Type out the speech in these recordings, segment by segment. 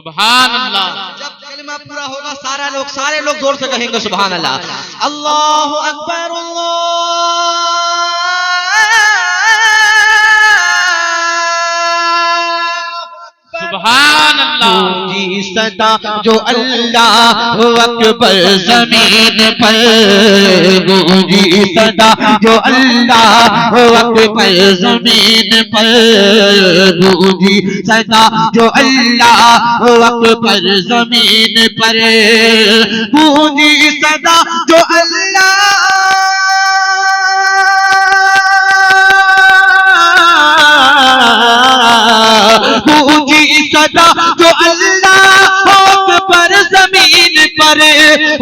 سبحان اللہ. جب کلمہ پورا ہوگا سارے لوگ زور سے کہیں گے سبحان اللہ. اللہ اکبر سبحان اللہ. گونجی صدا جو اللہ اکبر زمین پر، گونجی صدا جو اللہ اکبر زمین پر، گونجی صدا جو اللہ اکبر زمین پر، گونجی صدا جو اللہ گونجی صدا جو اللہ اکبر زمین پر،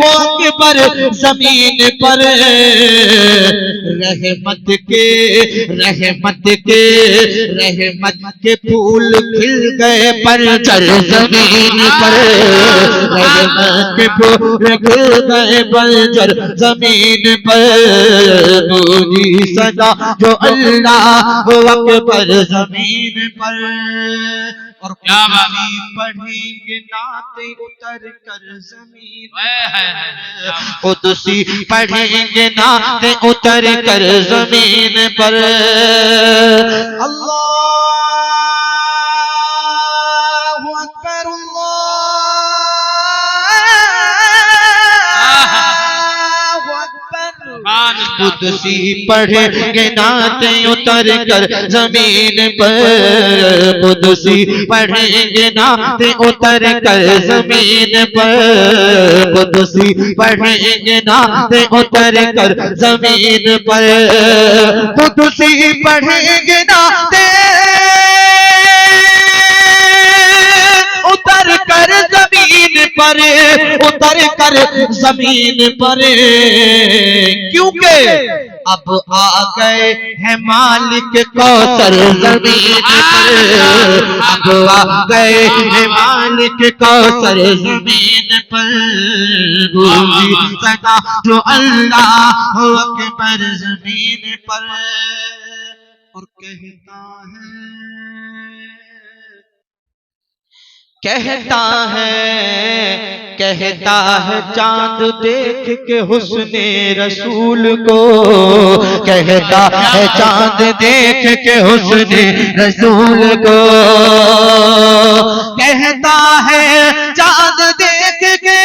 اکبر زمین پر، رحمت کے پھول کھل گئے پرچر زمین پر، رحمت کے پھول کھل گئے پرچر زمین پر، گونجی صدا جو اللہ اکبر زمین پر. اور کیا بات پڑھیں گے نعت اتر کر زمین پر، قدسی پڑھیں گے نعت اتر کر زمین پر. اللہ اکبر قدسی پڑھیں گے نعت اتر کر زمین پر، قدسی پڑھیں گے نعت اتر کر زمین پر، قدسی پڑھیں گے نعت اتر کر زمین پر، قدسی پڑھیں گے نعت اتر کر زمین پر، اتر کر زمین پر. کیونکہ اب آ گئے ہیں مالک کوثر زمین پر، اب آ گئے ہیں مالک کوثر زمین پر، گونجی صدا جو اللہ اکبر زمین پر. اور کہتا ہے چاند دیکھ کے حسن رسول کو، کہتا ہے چاند دیکھ کے حسن رسول کو، کہتا ہے چاند دیکھ کے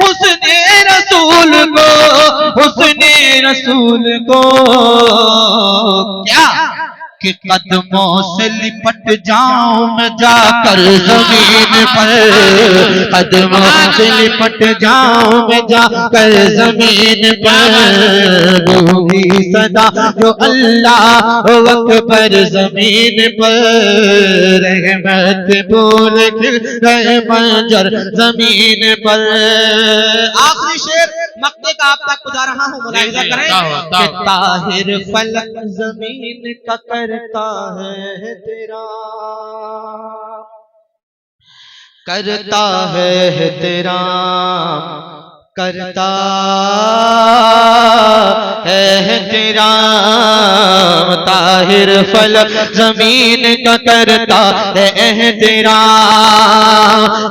حسن رسول کو، حسن رسول کو. کیا کہ قدموں سے لپٹ جاؤں میں جا کر زمین پر، قدموں سے لپٹ جاؤں میں جا کر زمین پر، گونجی صدا جو اللہ اکبر زمین پر، رحمت پھول کھل گئے منظر زمین پر. آخری شعر مقطع کا آپ تک پہنچا رہا ہوں، ملاحظہ کریں کہ طاہر فلک زمین کا کرتا ہے تیرا، کرتا ہے تیرا، کرتا ہے تیرا. طاہر فلک زمین کا کرتا ہے تیرا،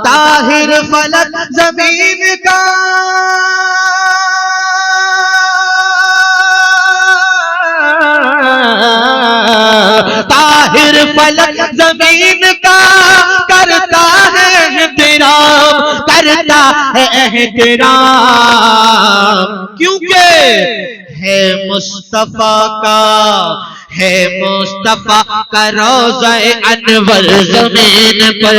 طاہر فلک زمین کا طاہر فلک زمین کا کرتا ہے احترام، کرتا ہے احترام. کیونکہ ہے مصطفیٰ کا روضہ انور زمین پر،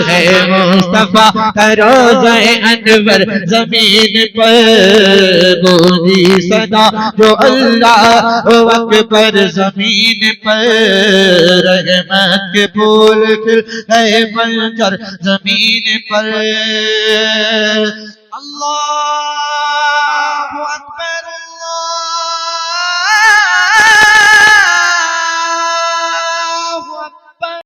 ہے مصطفیٰ کا روضہ انور زمین پر، گونجی صدا جو اللہ اکبر زمین پر، رحمت کے پھول کھل گئے منظر زمین پر. اللہ